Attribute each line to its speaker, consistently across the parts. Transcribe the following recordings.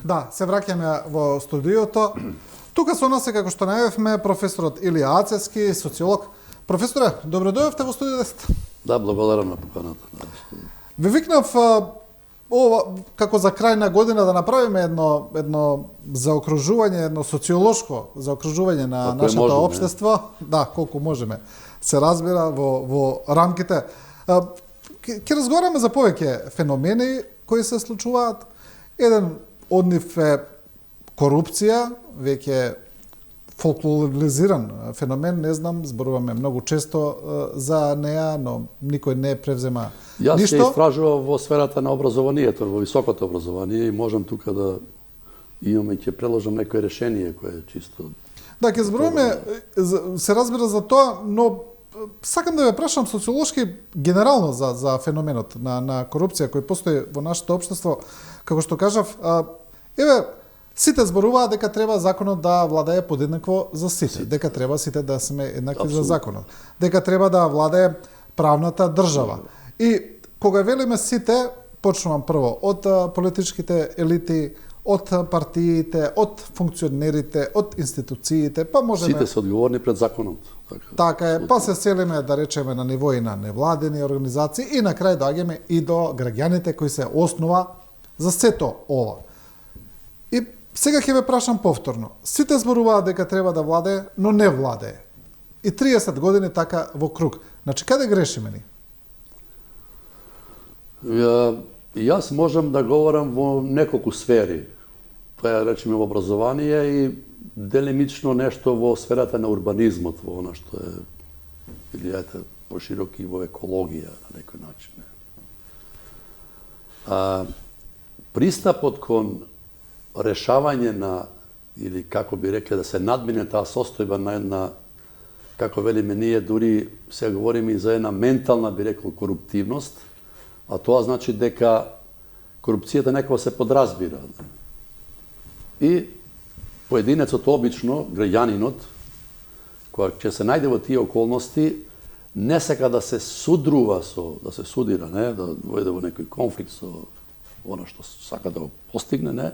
Speaker 1: Да, се враќаме во студиото. Тука со нас е, како што најавивме, професорот Илија Ацевски, социолог. Професоре, добро дојдовте во студио 10.
Speaker 2: Да, благодарам на поканата.
Speaker 1: Ви викнав ова како за крај на година да направиме едно заокружување, едно социолошко заокружување на нашето општество. Да, колку можеме. Се разбира во рамките. Ќе разговараме за повеќе феномени кои се случуваат. Еден од нив е корупција, веќе фолклоризиран феномен, не знам, зборуваме многу често за неа, но никој не превзема ништо.
Speaker 2: Јас се истражувам во сферата на образованието, во високото образование и можам тука да имаме, ќе предложам некој решение кое е чисто...
Speaker 1: Да, ќе зборуваме, се разбира за тоа, но сакам да ве прашам социолошки генерално за феноменот на корупција кој постои во нашето општество. Како што кажав, сите зборуваат дека треба законот да владее подеднакво за сите, дека треба сите да сме еднакви за законот, дека треба да владее правната држава. И кога велиме сите, почнувам прво од политичките елити, од партиите, од функционерите, од институциите, па можеме...
Speaker 2: Сите се одговорни пред законот.
Speaker 1: Така е, па се селиме, да речеме, на ниво и на невладени организации и на крај доаѓаме и до граѓаните кои се основа за сето ова. И сега ќе ве прашам повторно. Сите зборуваат дека треба да владее, но не владее. И 30 години така во круг. Значи, каде грешиме ни?
Speaker 2: Јас можам да говорам во неколку сфери. Тоа е, речеме, во образование и делимично нешто во сферата на урбанизмот, во она што е, или ете, пошироки во екологија на некој начин. Пристапот кон решавање на, или како би рекле, да се надмине таа состојба на една, како велиме ние, дури се говориме и за една ментална, би рекол, коруптивност, а тоа значи дека корупцијата некако се подразбира. И поединецот обично, граѓанинот, која ќе се најде во тие околности, не сека да се судрува да се судира, не, да војде во некој конфликт со она што сака да го постигне, не,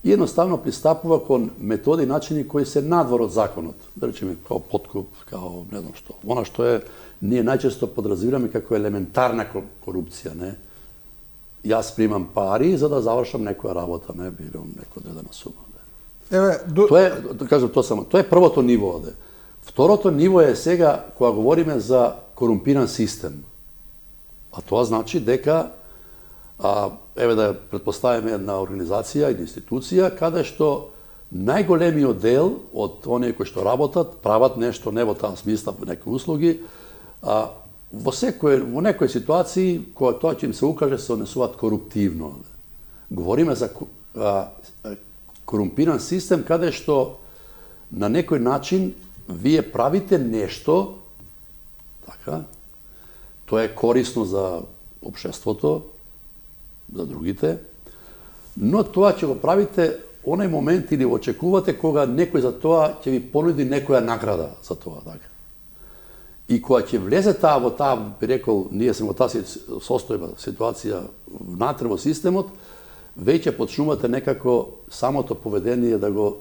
Speaker 2: и едноставно пристапува кон методи и начини кои се надвор од законот. Да речеме, као подкуп, као не знам што. Она што е, ние најчесто подразбираме како елементарна корупција, не. Јас примам пари за да завршам некоја работа, не, бирам некоја одредена сума. Тоа е, да кажам тоа само, тоа е првото ниво, оде. Второто ниво е сега, кога говориме за корумпиран систем. А тоа значи дека еве да претпоставиме една организација или институција каде што најголемиот дел од оние кои што работат, прават нешто не во таа смисла, во некои услуги, во некои ситуации кога тоа ќе им се укаже се однесуваат коруптивно. Говориме за корумпиран систем каде што на некој начин вие правите нешто, така, тоа е корисно за општеството, за другите, но тоа ќе го правите онај момент или очекувате кога некој за тоа ќе ви понуди некоја награда за тоа, така. И кога ќе влезе таа во таа, би рекол, ние сме во таа состојба, ситуација внатре во системот, веќе почнувате некако самото поведение да го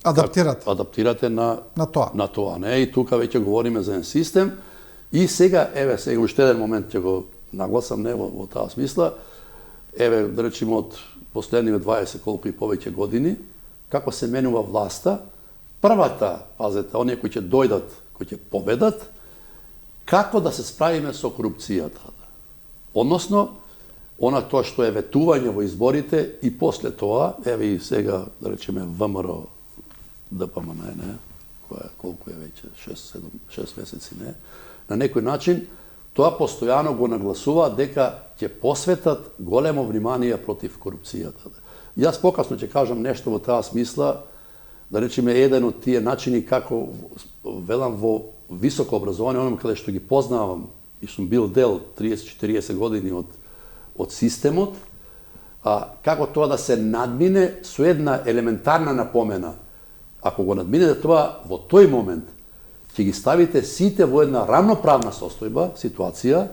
Speaker 2: адаптирате на тоа, не? И тука веќе говориме за еден систем и сега уште еден момент ќе го нагласам не во таа смисла, да речеме од последниве 20 колку и повеќе години, како се менува власта, првата, пазете, оние кои ќе дојдат, кои ќе победат, како да се справиме со корупцијата. Односно, она тоа што е ветување во изборите и после тоа, и сега, да речеме, ВМРО, ДПМН, не, која колку е веќе, 6 месеци, не, на некој начин, тоа постојано го нагласува дека ќе посветат големо внимание против корупцијата. Јас покасно ќе кажам нешто во таа смисла, да речеме еден од тие начини како велам во високо образование, оном каде што ги познавам и сум бил дел 30-40 години од системот, како тоа да се надмине со една елементарна напомена. Ако го надминете тоа во тој момент, ќе ги ставите сите во една рамноправна состојба, ситуација,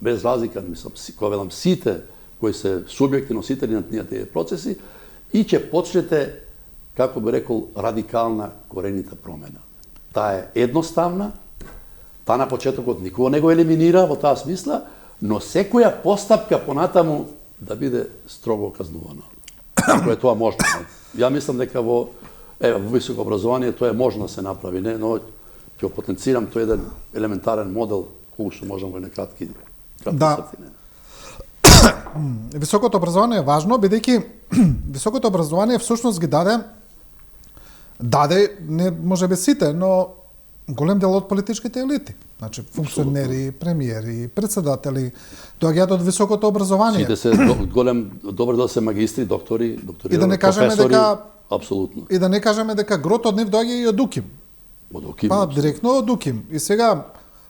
Speaker 2: без разлика, мислам, кога велам сите, koji se subjekti, nositelji na te procesi i će počnete, kako bi rekao, radikalna, korenita promjena. Ta je jednostavna, ta na početku od nikogo nego eliminira v ta smisla, no sekoja postapka ponatamu da bude strogo kaznovano. Ako je to možno. Ja mislim da v visoko obrazovanje to je možno da se napravi, ne, no ću potenciram, to je jedan elementaren model kogu što možemo na kratki crti.
Speaker 1: Високото образование е важно, бидејќи високото образование всушност ги даде не можеби сите, но голем дел од политичките елити. Значи функционери, премиери, председатели доаѓаат од високото образование.
Speaker 2: Сите се добар дел се магистри, доктори,
Speaker 1: и да не кажеме
Speaker 2: професори,
Speaker 1: дека
Speaker 2: апсолутно.
Speaker 1: И да не кажеме дека грот од нив доаѓа и од УКИМ.
Speaker 2: Од УКИМ.
Speaker 1: Па директно од УКИМ. И сега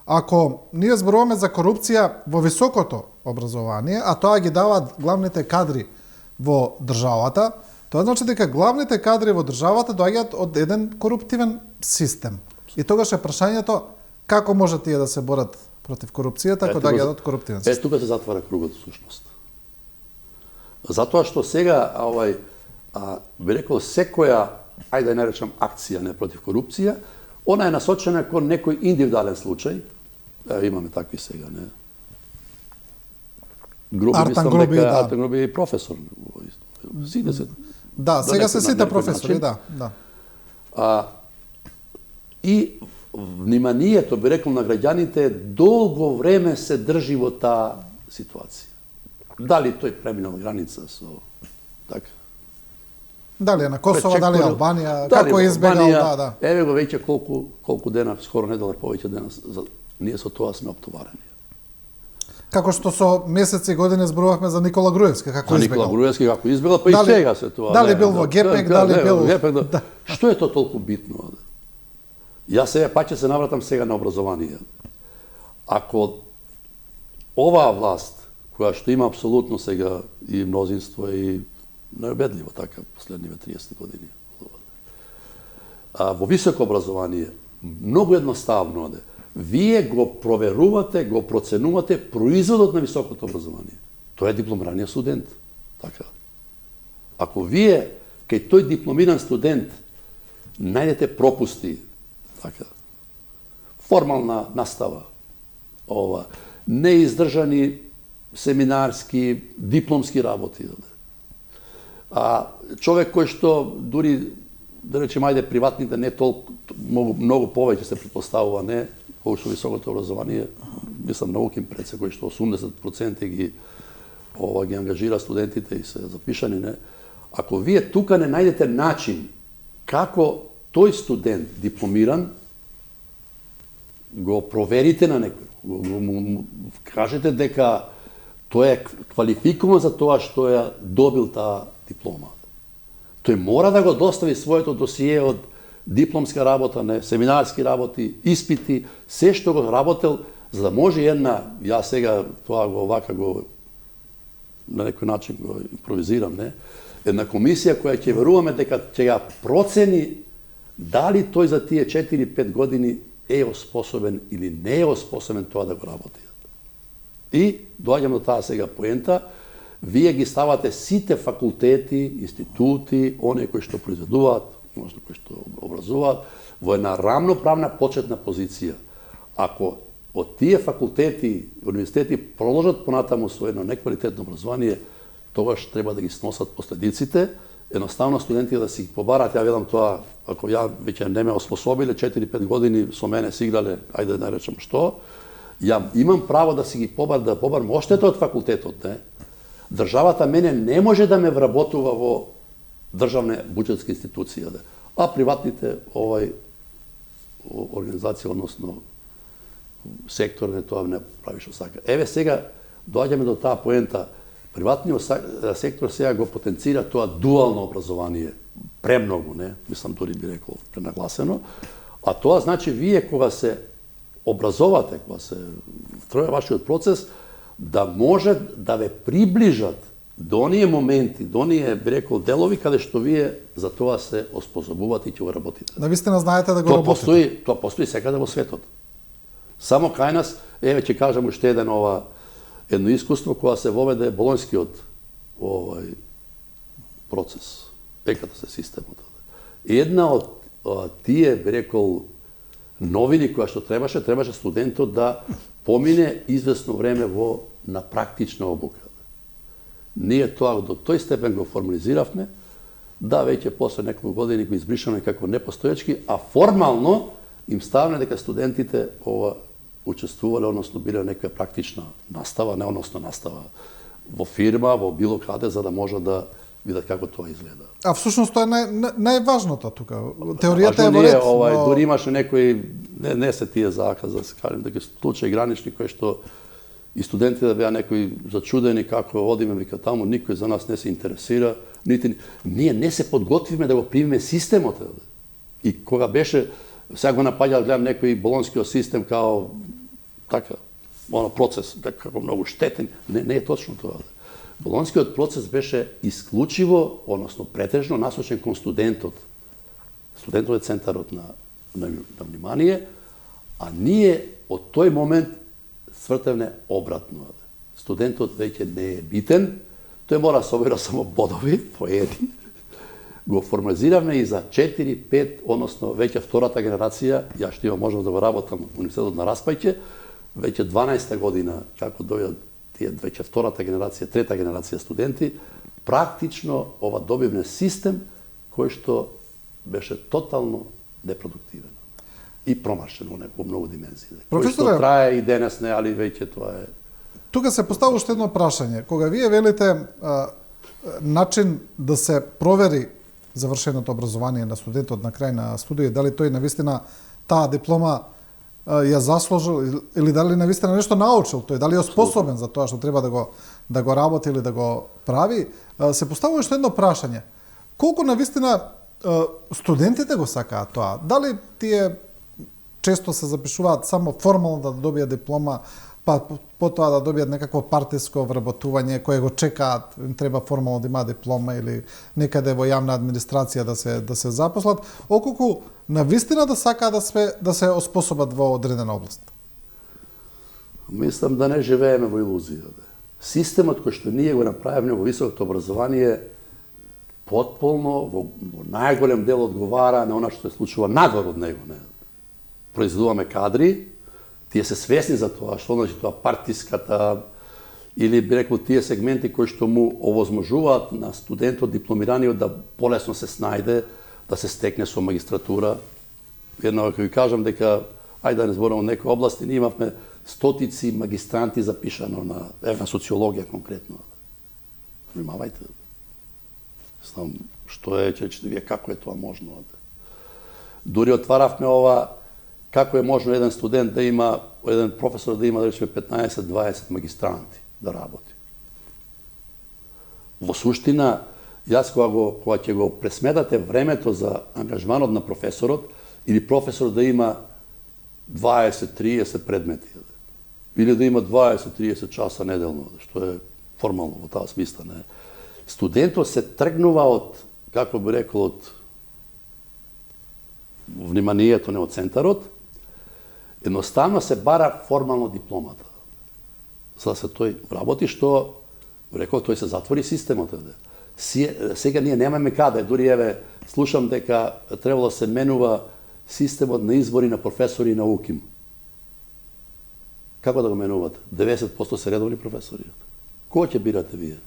Speaker 1: ако ние зборуваме за корупција во високото образование, а тоа ги даваат главните кадри во државата, тоа значи дека главните кадри во државата доаѓаат од еден коруптивен систем. И тогаш е прашањето како може тие да се борат против корупцијата ако доаѓаат од коруптивен систем.
Speaker 2: Тука се затвара кругот всушност. Затоа што сега би рекол секоја, ајде да наречам акција не против корупција, она е насочена кон некој индивидуален случај. Имаме такви сега, не.
Speaker 1: Артан Груби, да.
Speaker 2: Артан Груби е професор. Сите се.
Speaker 1: Да, сега се сите професори, да.
Speaker 2: И вниманието, би рекол, на граѓаните долго време се држи во таа ситуација. Дали тој преминал граница со така.
Speaker 1: Дали е на Косово, дали е Албанија, како е избегал, да.
Speaker 2: Еве го веќе колку дена, скоро недела повеќе дена, ние со тоа сме оптоварени.
Speaker 1: Како што со месеци и години зборувавме за Никола Груевски, како избегал.
Speaker 2: Никола Груевски како избегал, па и сега се тоа.
Speaker 1: Дали бил во ГПЕК, дали бил...
Speaker 2: Што е тоа толку битно? Јас сега пак ќе се навратам сега на образование. Ако оваа власт, која што има апсолутно сега и мнозинство и необедливо така последниве 30 години, во високо образование, многу едноставно е. Вие го проверувате, го проценувате производот на високото образование. Тоа е дипломираниот студент. Така. Ако вие кај тој дипломиран студент најдете пропусти, така, формална настава, неиздржани семинарски, дипломски работи, човек кој што дури, да речем, ајде приватните не толку, многу повеќе се претпоставува, не, кој што високото образование, мислам на УКИМ преце, кој што 80% ги ангажира студентите и се запишани, не. Ако вие тука не најдете начин како тој студент дипломиран, го проверите на некој, кажете дека тој е квалификуван за тоа што ја добил таа диплома. Тој мора да го достави своето досие од дипломска работа, не, семинарски работи, испити, се што го работел, за да може една, ја сега тоа го овака го на некој начин го импровизирам, не, една комисија која ќе веруваме дека ќе ја процени дали тој за тие 4-5 години е оспособен или не е оспособен тоа да го работи. И доаѓам до таа сега поента, вие ги ставате сите факултети, институти, оние кои што произведуваат, можда кои што образуваат, во една рамноправна почетна позиција. Ако од тие факултети, универзитети продолжат понатаму со едно неквалитетно образование, тогаш треба да ги сносат последиците, едноставно студентите да си ги побарат, ја велам тоа, ако ја веќе не ме оспособиле, 4-5 години со мене си играле, ајде да речем што, ја имам право да си ги побарам оштета од факултетот, не? Државата мене не може да ме вработува во државна буџетска институција, а приватните организации, односно сектор, не тоа не прави што сака. Еве сега доаѓаме до таа поента. Приватниот сектор сега го потенцира тоа дуално образование премногу, не? Мислам дури би рекол пренагласено. А тоа значи вие кога се образовате, кога се троја вашиот процес, да може да ве приближат до оние моменти, до оние, би рекол, делови каде што вие за тоа се оспособувате и ќе го работите.
Speaker 1: Да вистина знаете да го работите.
Speaker 2: Тоа постои секаде во светот. Само кај нас, еве ќе кажам уште jedno iskustvo koja se vovede bolonjski od proces, pekata se sistem od toga. Jedna od tije, bi rekao, novini koja što trebaše studentu da pomine izvesno vreme na praktična obuka. Nije to, do toj stepen go formaliziravme, da već je posle nekog godina koji izbrišano kako nepostojački, a formalno im stavne neka studentite učestvovali, odnosno bila neka praktična nastava, ne odnosno nastava vo firma, vo bilo kade, za da može da vidjeti kako to izgleda.
Speaker 1: A всушност тоа е најважното тука. Теоријата е во ред.
Speaker 2: Дури имаше некои, не се тие заказа, да се кажем, дека случаи гранични кои што и студенти да беа некои зачудени како одиме, вика таму, никој за нас не се интересира, нити ние не се подготвиме да го примиме системот. И кога беше, сега го напаѓа да гледам некој болонскиот систем као така, процес, како многу штетен, не е точно тоа. Болонскиот процес беше исклучиво, односно претежно насочен кон студентот. Студентот е центарот на внимание, а ние од тој момент свртевне обратно. Студентот веќе не е битен, тој мора да собира само бодови, поеди. Го формализираме и за 4-5, односно веќе втората генерација, ја што имам можност да го работам во Университетот на Распајќе, веќе 12-та година, како дојдат тие веќе втората генерација, трета генерација студенти, практично ова добивне систем кој што беше тотално непродуктивен и промашен во многу димензии. Кој што трае и денес не, али веќе тоа е...
Speaker 1: Тука се поставува уште едно прашање. Кога вие велите начин да се провери завршеното образование на студентот на крај на студија, дали тој навистина таа диплома ја заслужил или дали навистина нешто научил тој, дали е способен за тоа што треба да го работи или да го прави, се поставува уште едно прашање. Колку навистина студентите го сакаат тоа? Дали тие често се запишуваат само формално да добијат диплома, па потоа да добијат некакво партиско вработување кое го чекаат, им треба формално да имаат диплома или некаде во јавна администрација да се запослат, околку навистина да сакаат да се оспособат во одредена област?
Speaker 2: Мислам да не живееме во илузија. Системот кој што ние го направивме во високото образование потполно, во најголем дел одговара на она што се случува надвор од него. Произведуваме кадри, тие се свесни за тоа, што значи тоа партиската, или би рекол тие сегменти кои што му овозможуваат на студентот дипломираниот да полесно се снајде, да се стекне со магистратура. Едно, ако ви кажам дека, ајде да не зборам од некои области, ние имавме стотици магистранти запишано на социологија конкретно. Внимавајте. Знам што е, че вие како е тоа можно. Дури отваравме ова, како е можно еден студент да има, еден професор да има, да речеме, 15-20 магистранти да работи. Во суштина, јас кога ќе го пресметате времето за ангажманот на професорот, или професор да има 20-30 предмети, или да има 20-30 часа неделно, што е формално во таа смисла. Студентот се тргнува од, како би рекол, од вниманието, не од центарот, едноставно се бара формално дипломата. За да се тој работи, што, рекол, тој се затвори системот. Сега ние немаме каде, дури еве, слушам дека требало да се менува системот на избори на професори и на УКИМ. Како да го менувате? 90% се редовни професори. Кој ќе бирате вие?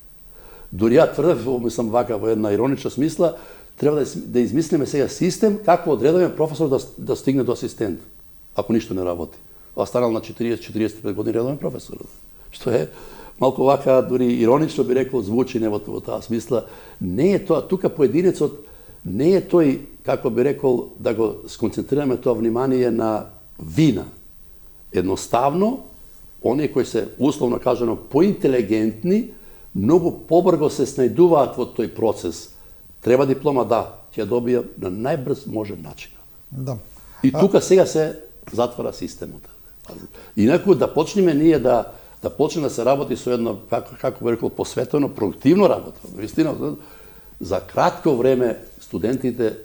Speaker 2: Дури ја тврдев, мислам вака во една иронична смисла, треба да измислиме сега систем како од редовен професор да стигне до асистент, ако ништо не работи. Останал на 40-45 години редовен професор. Што е малку вака, дури иронично би рекол, звучи не во таа смисла. Не е тоа, тука поединецот не е тој, како би рекол, да го сконцентрираме тоа внимание на вина. Едноставно, оние кои се, условно кажано, поинтелигентни, многу побрзо се снајдуваат во тој процес. Треба диплома, да, ќе ја добија на најбрз можен начин.
Speaker 1: Да.
Speaker 2: И тука сега се затвара системот. Инаку да почнеме ние да почне да се работи со едно, како би рекол, посветено, продуктивно работа. Вистина, за кратко време студентите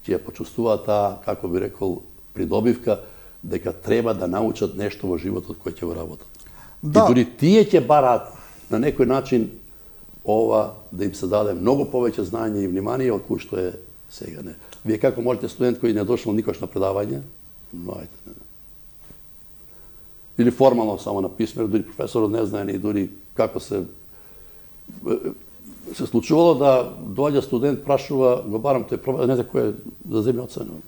Speaker 2: ќе ја почувствуваат таа, како би рекол, придобивка, дека треба да научат нешто во животот кој ќе го работат.
Speaker 1: Да.
Speaker 2: И дури тие ќе бараат на некој начин да им се даде многу повеќе знање и внимание од кој што е сега. Не. Вие како можете студент кој не дошол никош на предавање, знаете, не. Или формално само на писмено, дури професорот не знае ни дури како се случувало да доаѓа студент, прашува, го барам тој не знае кој е да земе оцена.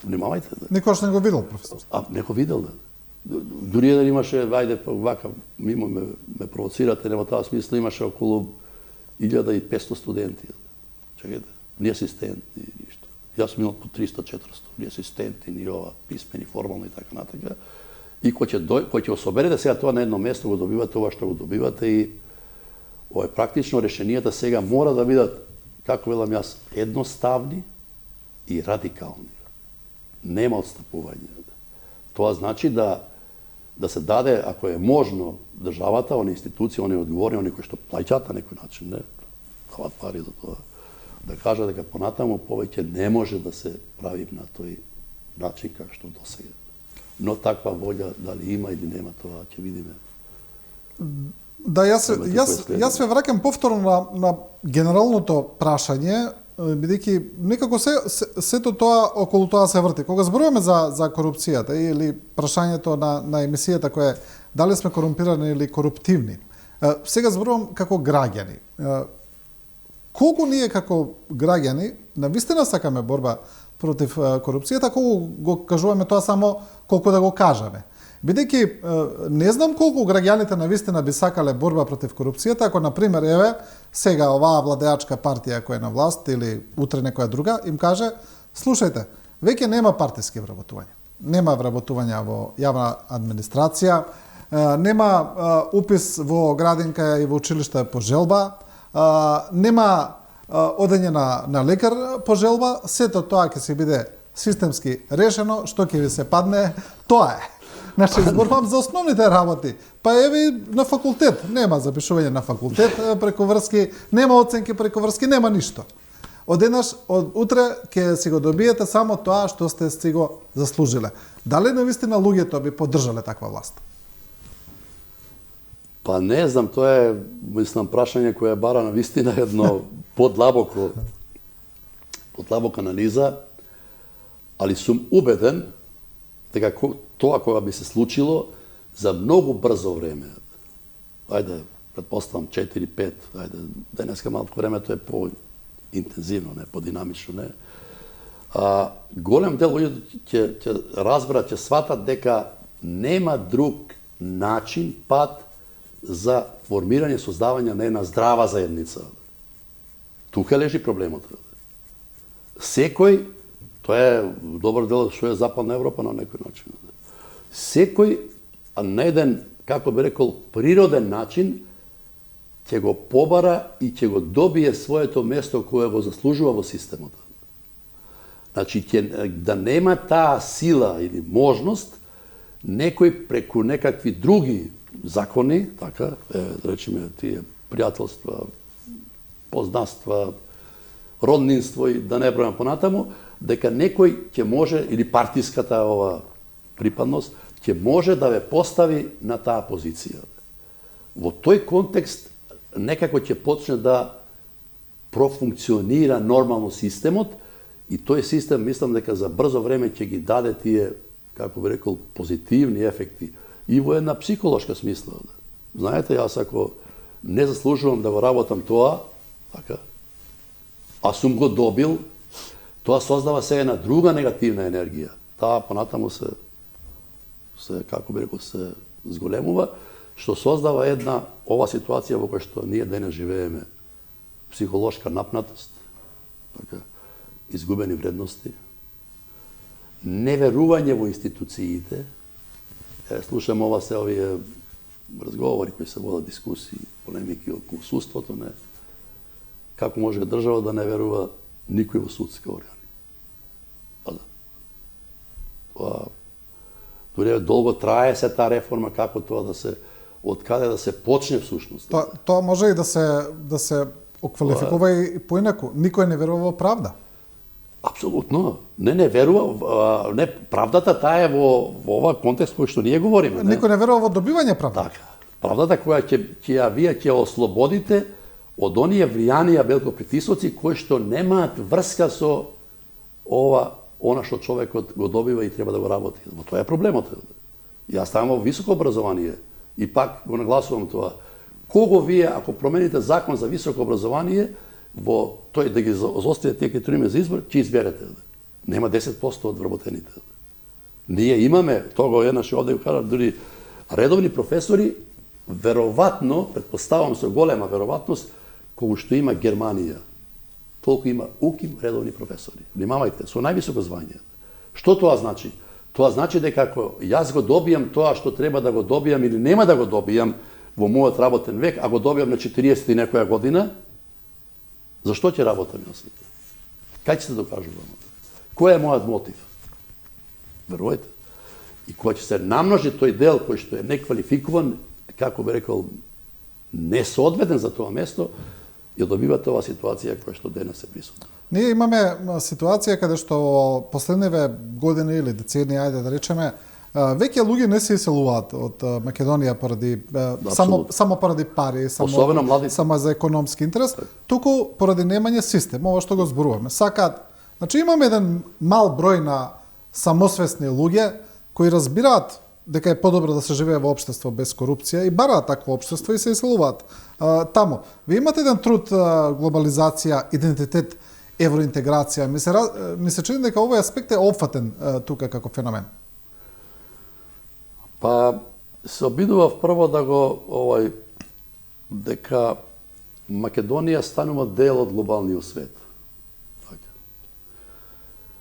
Speaker 2: Внимавајте. Да.
Speaker 1: Никош не го видел, професор.
Speaker 2: Не го видел, да. Дури еден имаше, ајде, вака, мимо ме провоцирате, нема таа смисла, имаше околу 1500 студенти. Чекайте, ни асистент, ни ништо. Јас сум имал по 300-400, ни асистенти, ни ова, писмени, формално и така натака. И кој ќе соберете сега тоа на едно место, го добивате ова што го добивате и практично решенијата сега мора да бидат, како велам јас, едноставни и радикални. Нема отстапување. Тоа значи да се даде, ако е можно, државата, они институции, они одговорни, они кои што плаќаат на некој начин, не, дават пари за тоа, да кажа дека понатаму повеќе не може да се прави на тој начин како што досега. Но таква волја дали има или нема, тоа ќе видиме.
Speaker 1: Да, јас ве враќам повторно на генералното прашање, бидејќи некако сето тоа околу тоа се врти. Кога зборуваме за корупцијата или прашањето на емисијата која е дали сме корумпирани или коруптивни, сега зборувам како граѓани. Колку ние како граѓани навистина сакаме борба против корупцијата, колку го кажуваме тоа само колку да го кажеме. Бидејќи не знам колку граѓаните навистина би сакале борба против корупцијата, ако на пример еве сега оваа владеачка партија која е на власт или утре некоја друга им каже: слушајте, веќе нема партиски вработувања. Нема вработувања во јавна администрација, нема упис во градинка и во училиште по желба, нема одење на лекар по желба, сето тоа ќе се биде системски решено, што ќе ви се падне, тоа е. Значи, зборувам за основните работи. Па еве на факултет, нема запишување на факултет преку врски, нема оценки преку врски, нема ништо. Одеднаш, од утре ќе си го добиете само тоа што сте си го заслужиле. Дали навистина луѓето би поддржале таква власт?
Speaker 2: Па не знам, тоа е, мислам, прашање кое бара на вистина едно подлабока анализа, али сум убеден дека тоа кога би се случило за многу брзо време. Ајде, предпоставам 4-5, ајде, денеска малку времето е по-интензивно, не, по-динамично, не. Голем дел луѓето ќе разберат, ќе сватат дека нема друг начин, пат за формирање, создавање на една здрава заедница. Тука лежи проблемот. Секој, тоа е добар дел што е Западна Европа на некој начин. Секој на еден, како би рекол, природен начин ќе го побара и ќе го добие своето место кое го заслужува во системот. Значи, да нема таа сила или можност некој преку некакви други закони, така, да речеме, тие пријателства, познанства, роднинство и да не бројам понатаму, дека некој ќе може, или партиската ова припадност, ќе може да ве постави на таа позиција. Во тој контекст некако ќе почне да профункционира нормално системот и тој систем, мислам дека за брзо време ќе ги даде тие, како би рекол, позитивни ефекти и во една психолошка смисла. Знаете, јас ако не заслужувам да го работам тоа, така, а сум го добил, тоа создава се една друга негативна енергија. Таа понатаму се како би рекол, се зголемува, што создава една ова ситуација во која што ние денес живееме, психолошка напнатост, така, изгубени вредности, неверување во институциите. Слушам ова се овие разговори кои се водат, дискусии, полемики околу судството, не. Како може држава да не верува никој во судски органи? Тоа дури долго трае се таа реформа, како тоа да се, од каде да се почне всушност.
Speaker 1: Тоа може и да се оквалификува и поинаку. Никој не верува во правда.
Speaker 2: Апсолутно. Не верува, не, правдата таа е во оваа контекст кој што ние говориме.
Speaker 1: Никој не верува во добивање правда.
Speaker 2: Така. Правдата која ќе вие ќе ослободите од оние влијанија великопритисоци кои што немаат врска со она што човекот го добива и треба да го работи. Но тоа е проблемот. Јас ставам во високо образование и пак го нагласувам тоа. Кого вие, ако промените закон за високо образование, во тој да ги зоставите тие критериуми за избор, ќе изберете. Нема 10% од вработените. Ние имаме, тоа го еднаш овде го кажа, дури редовни професори, веројатно, претпоставам со голема веројатност, колку што има Германија, толку има УКИМ редовни професори. Внимавајте, со највисоко звање. Што тоа значи? Тоа значи дека ако јас го добијам тоа што треба да го добијам или нема да го добијам во мојот работен век, а го добијам на 40 и некоја година, зашто ќе работам јас? Кај ќе се докажувам? Кој е мојот мотив? Верувајте. И кога ќе се намножи тој дел кој што е неквалификуван, како би рекол, несоодветен за тоа место, ја добива тоа ситуација која што денес е присутна.
Speaker 1: Ние имаме ситуација каде што последниве години или децени, ајде да речеме, веќе луѓе не се иселуваат од Македонија поради само поради пари, само за економски интерес, туку поради немање систем, ова што го зборуваме. Сакаат, значи имаме еден мал број на самосвесни луѓе кои разбираат дека е подобро да се живее во општество без корупција и бараат такво општество и се иселуваат таму. Вие имате еден труд глобализација, идентитет, евроинтеграција. Ми се чини дека овој аспект е опфатен тука како феномен.
Speaker 2: Па се обидував прво да го дека Македонија станува дел од глобалниот свет.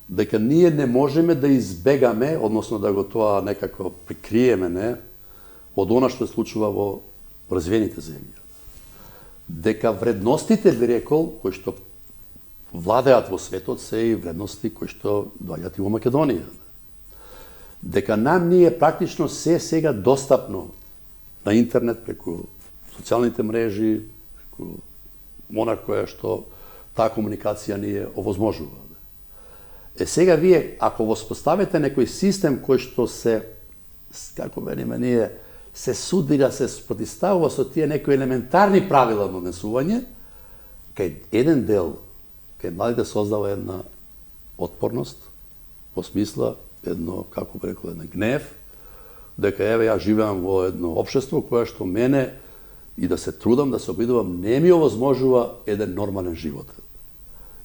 Speaker 2: Дека ние не можеме да избегаме, односно да го тоа некако прикриеме, не, од она што се случува во развиените земји. Дека вредностите, би рекол, кои што владеат во светот, се и вредности кои што доаѓаат и во Македонија. Дека нам ние практично се сега достапно на интернет, преку социјалните мрежи, преку она која што таа комуникација ни е овозможува. Сега вие, ако воспоставите некој систем кој што се, како велиме ние, се судира, се спротиставува со тие некои елементарни правила на однесување, кај еден дел, кај младите создава една отпорност, во смисла едно, како би рекол, еден гнев, дека еве ја живеам во едно општество кое што мене и да се трудам, да се обидувам, не ми овозможува еден нормален живот.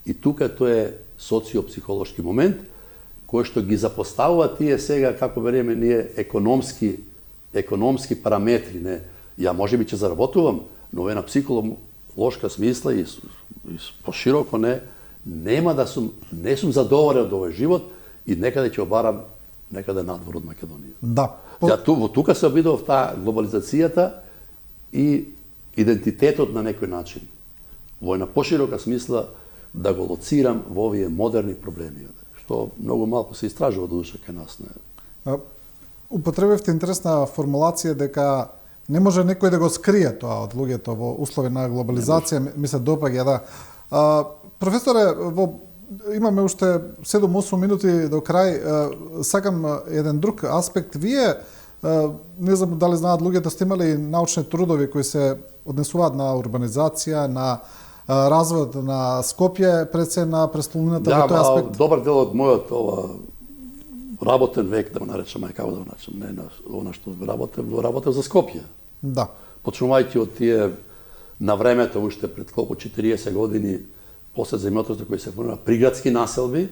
Speaker 2: И тука тоа е социопсихолошки момент, кој што ги запоставува тие сега, како береме ние, економски параметри. Не? Ја можеби ќе заработувам, но една психолошка смисла и пошироко нема да не сум задоволен од овој живот и некаде ќе обарам некаде надвор од Македонија.
Speaker 1: Да.
Speaker 2: Во тука се обидов таа глобализацијата и идентитетот на некој начин. Во една поширока смисла да го лоцирам во овие модерни проблеми, што многу малку се истражува додуше кај нас.
Speaker 1: Употребивте интересна формулација дека не може некој да го скрие тоа од луѓето во услови на глобализација, ми се допаѓа, да. Професоре, имаме уште 7-8 минути до крај, сакам еден друг аспект. Вие, не знам дали знаат луѓето, сте имали научни трудови кои се однесуваат на урбанизација, на развојот на Скопје, пред се на престолнината во тој аспект?
Speaker 2: Да, добар дел од мојот работен век, да го наречам, како да го наречам, не на она што работев за Скопје.
Speaker 1: Да.
Speaker 2: Почнувајќи од тие на времето, уште пред колку 40 години, после земјотресот кои се формира приградски населби,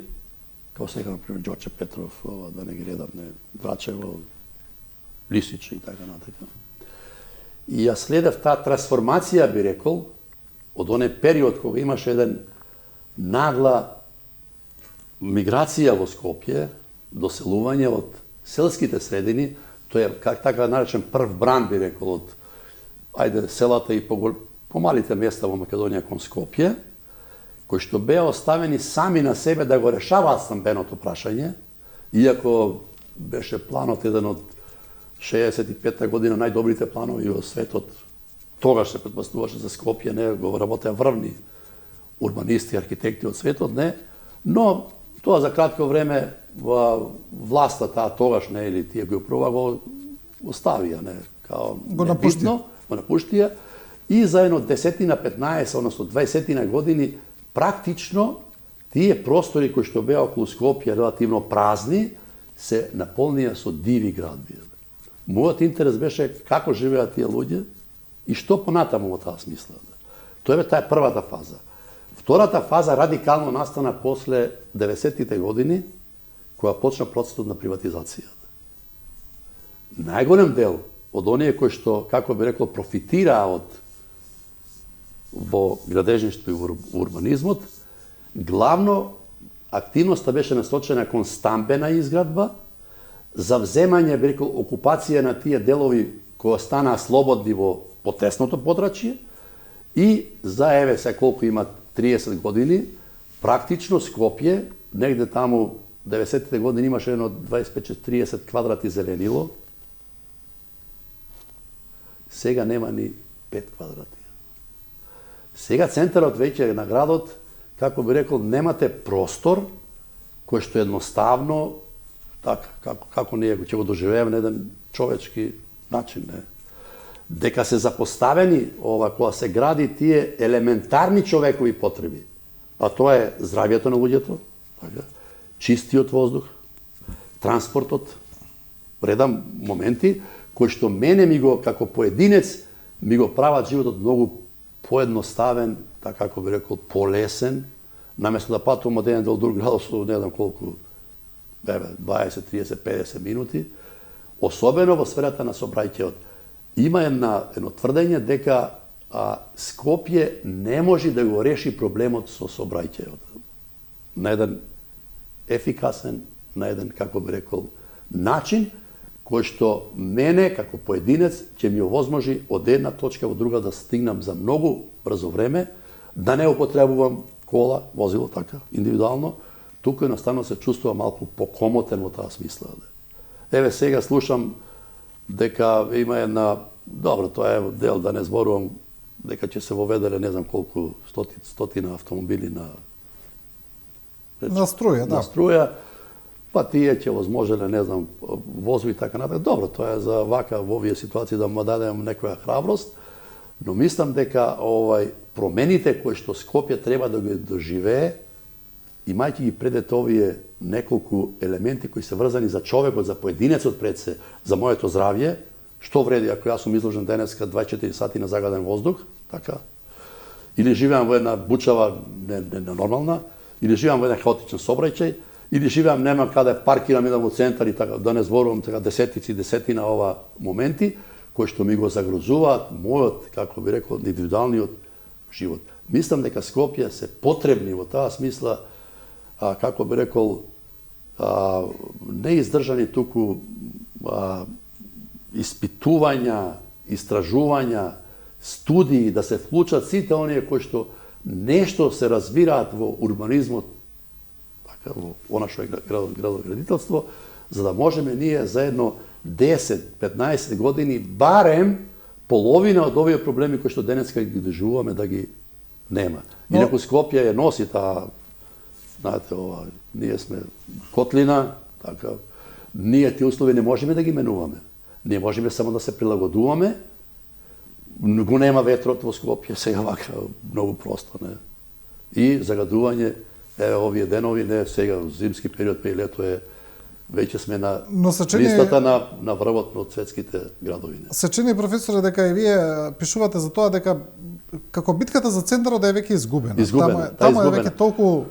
Speaker 2: како сега, например, Ѓорче Петров, да не ги редам, Врачево, Лисич и така натака. И ја следев таа трансформација, би рекол, од оној период кога имаше еден нагла миграција во Скопје, доселување од селските средини, тоа е, как така да наречем, прв бран, би рекол, од селата и помалите места во Македонија кон Скопје, кои што беа оставени сами на себе да го решаваат стамбеното прашање, иако беше планот еден од 65-та година најдобрите планови во светот. Тогаш се претпоставуваше за Скопје, не го работеа врвни урбанисти, архитекти од светот, не, но тоа за кратко време власта таа тогаш, не, или тие го управа го оставија, не, kao
Speaker 1: Го напуштија.
Speaker 2: nebitno, го напуштија, и за едно 10-15, односно 20 години, практично тие простори кои што беа околу Скопје релативно празни, се наполнија со диви градби. Мојот интерес беше како живеат тие луѓе и што понатаму во таа смисла. Тоа е првата фаза. Втората фаза радикално настана после 90-тите години, која почна процесот на приватизација. Најголем дел од оние кои што, како би рекло, профитираа во градежништво и во урбанизмот, главно активноста беше насочена кон стамбена изградба, за вземање, би рекол, окупација на тие делови кои останаа слободни во потесното подрачје и за еве се колку има 30 години, практично Скопје, негде таму 90-те години имаше едно 25-30 квадрати зеленило, сега нема ни 5 квадрати. Сега центарот веќе на градот, како би рекол, немате простор кој што едноставно, така, како ние ќе го доживееме на еден човечки начин, не? Дека се запоставени, кога се гради тие елементарни човекови потреби, а тоа е здравјето на луѓето, така, чистиот воздух, транспортот, редам моменти кои што мене ми го, како поединец, ми го прават животот многу поедноставен, така како би рекол, полесен, наместо да патувам од еден до друг град со не знам колку, 20, 30, 50 минути, особено во сферата на сообраќајот. Има едно тврдење дека Скопје не може да го реши проблемот со сообраќајот. На еден ефикасен, на еден, како би рекол, начин, кој што мене, како поединец, ќе ми овозможи од една точка во друга да стигнам за многу брзо време, да не употребувам кола, возило така, индивидуално, туку едноставно се чувствува малку покомотен во таа смисла. Еве сега слушам дека има една, добро, тоа е дел, да не зборувам, дека ќе се воведеле не знам колку стотина автомобили на
Speaker 1: струја, да.
Speaker 2: На струја, па тие ќе возможеле, не знам, возови така натаму. Добро, тоа е за вака во овие ситуации да му дадем некоја храброст, но мислам дека промените кои што Скопје треба да ги доживее, имајќи ги предет овие неколку елементи кои се врзани за човекот, за поединецот пред се, за моето здравје, што вреди ако јас сум изложен денеска 24 сати на загаден воздух, така, или живеам во една бучава ненормална, или живеам во еден хаотичен сообраќај, или живеам нема каде паркирам еден во центар и така, да не зборувам така десетина ова моменти, кои што ми го загрозуваат мојот, како би рекол, индивидуалниот живот. Мислам дека Скопје се потребни во таа смисла, како би рекол, не издржани туку испитувања, истражувања, студии, да се вклучат сите оние кои што нешто се разбираат во урбанизмот, така, во нашо градово-градителство, за да можеме ние за едно 10-15 години, барем половина од овие проблеми кои што денеска ги доживуваме да ги нема. Инаку Скопје ја носи таа, знаете, ние сме котлина, така, ние тие услови не можеме да ги менуваме. Ние можеме само да се прилагодуваме. Го нема ветрот во Скопје, сега вака многу просто, не. И загадување, овие денови, не сега зимски период, па и лето е, веќе сме на листата на врвот од светските градови.
Speaker 1: Се чини, професоре, дека и вие пишувате за тоа дека како битката за центарот е веќе изгубена. Таму е веќе толку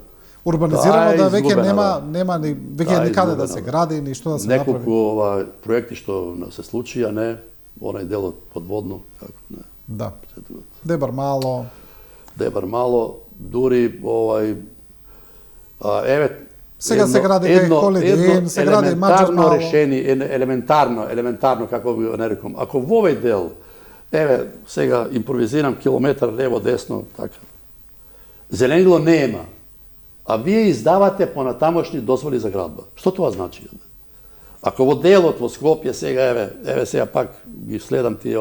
Speaker 1: урбанизирано да веќе нема ни веќе никаде да се гради, ни што да се направи.
Speaker 2: Неколку проекти што се случија, не, онај делот подводно, како не.
Speaker 1: Да. Дебар
Speaker 2: мало, дури еве
Speaker 1: сега се гради Holiday Inn, се гради Маџар мало.
Speaker 2: Решение, елементарно, како би го нарекам. Ако во овој дел, еве, сега импровизирам километар лево, десно, така, зеленило нема, а вие издавате понатамошни дозволи за градба. Што тоа значи? Ако во делот во Скопје сега, еве сега пак ги следам тие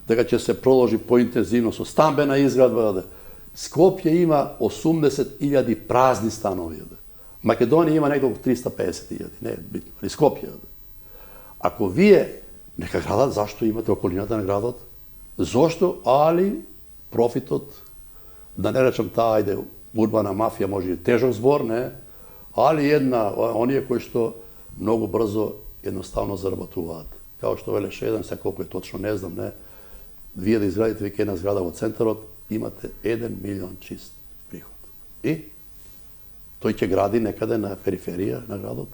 Speaker 2: дека ќе се проложи поинтензивно со стамбена изградба, Скопје има 80.000 празни станови. Македонија има неколку 350.000, не битно, али Скопје. Ако вие Нека градат, зашто имате околината на градот? Зошто? Али профитот, да не речам таа, ајде, урбана мафија, може и тежок збор, не? Али оние кои што многу брзо едноставно заработуваат. Као што велеше еден, се колку е точно, не знам, не? Вие да изградите веќе една зграда во центарот, имате 1 милион чист приход. И тој ќе гради некаде на периферија на градот,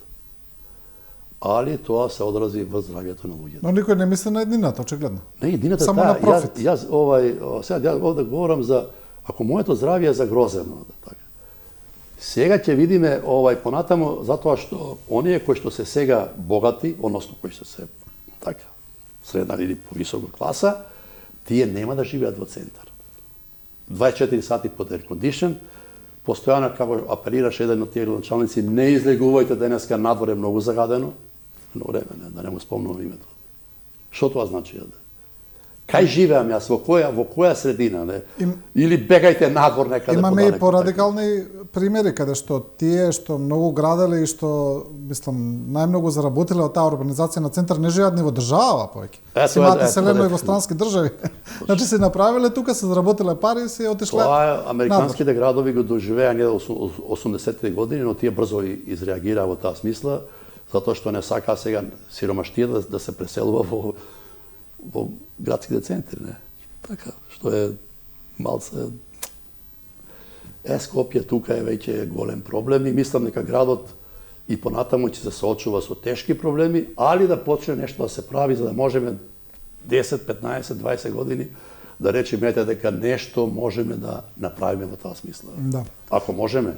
Speaker 2: али тоа се одрази во здравјето на луѓето.
Speaker 1: Но никој не мисли на еднината, очигледно.
Speaker 2: Не, едината
Speaker 1: само на профит.
Speaker 2: Сега овде говорам за, ако моето здравје е загрозено, така. Сега ќе видиме понатаму, затоа што оние кои што се сега богати, односно кои што се така средна или повисока класа, тие нема да живеат во центар. 24 сати под air condition, постојано како апелираше еден од тие началници, не излегувајте денеска, надвор е многу загадено. Но време, да не му спомнувам името. Што тоа значи? Кај живеам јас, во која средина, не? Или бегајте надвор некаде.
Speaker 1: Имаме и порадикални примери каде што тие што многу граделе и што, мислам, најмногу заработиле од таа урбанизација на центар не живеат ни во држава повеќе. Си имаат селено и во странски држави. Значи се направиле тука, се заработиле пари и се отишле.
Speaker 2: Тоа американските градови го доживеа некаде 80-те години, но тие брзо изреагираа во таа смисла, затоа што не сака сега сиромаштија да се преселува во градските центри, не? Така, што е малце... Скопје тука е веќе голем проблем и мислам дека градот и понатаму ќе се соочува со тешки проблеми, али да почне нешто да се прави за да можеме 10, 15, 20 години да речеме дека нешто можеме да направиме во таа смисла.
Speaker 1: Да.
Speaker 2: Ако можеме,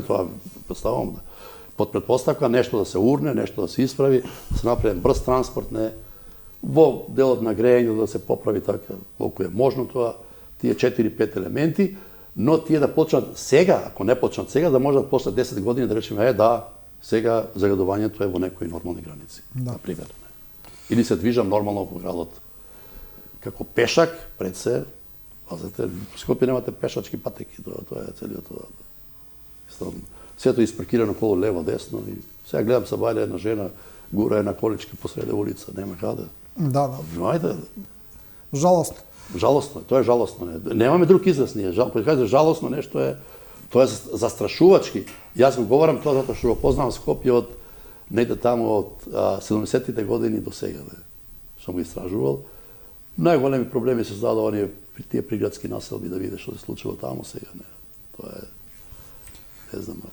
Speaker 2: тоа представувам да под претпоставка нешто да се урне, нешто да се исправи, да се направи брз транспорт, не во делот на грејење да се поправи така колку е можно тоа, тие 4-5 елементи, но тие да почнат сега, ако не почнат сега, да можат после 10 години да речеме сега загадувањето е во некои нормални граници, на пример. Или се движам нормално во градот. Како пешак, пред се, пазете, во Скопје немате пешачки патеки, тоа е целиот тоа. Сето испаркирано коло лево, десно и сега гледам се бајле една жена гура една количка посреде улица, нема каде.
Speaker 1: Да.
Speaker 2: Знаете?
Speaker 1: Жалосно.
Speaker 2: Жалосно, тоа е жалосно. Немаме друг израз ние. Кога кажеш жалосно нешто е, тоа е застрашувачки. Јас го говорам тоа затоа што го познавам Скопје од негде таму од 70-тите години до сега. Сум го истражувал. Најголеми проблеми се создадоа оние тие приградски населби да видиш што се случува таму сега. Тоа е не знам.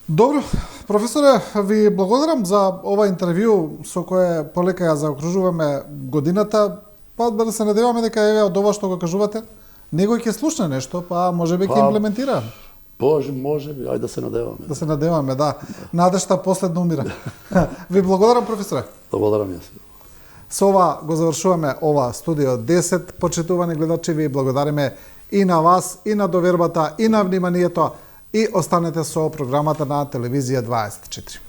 Speaker 1: Добро, професоре, ви благодарам за ова интервју со кое полека ја заокружуваме годината. Па да се надеваме дека еве од ова што го кажувате, некој ќе слушне нешто, па можеби ќе имплементира.
Speaker 2: Боже, можеби, ајде да се надеваме.
Speaker 1: Да се надеваме, да. Надежта последно умира. Ви благодарам, професоре.
Speaker 2: Благодарам јас.
Speaker 1: Со ова го завршуваме ова студио 10. Почитувани гледачи, ви благодариме и на вас, и на довербата, и на вниманието, и останете со програмата на Телевизија 24.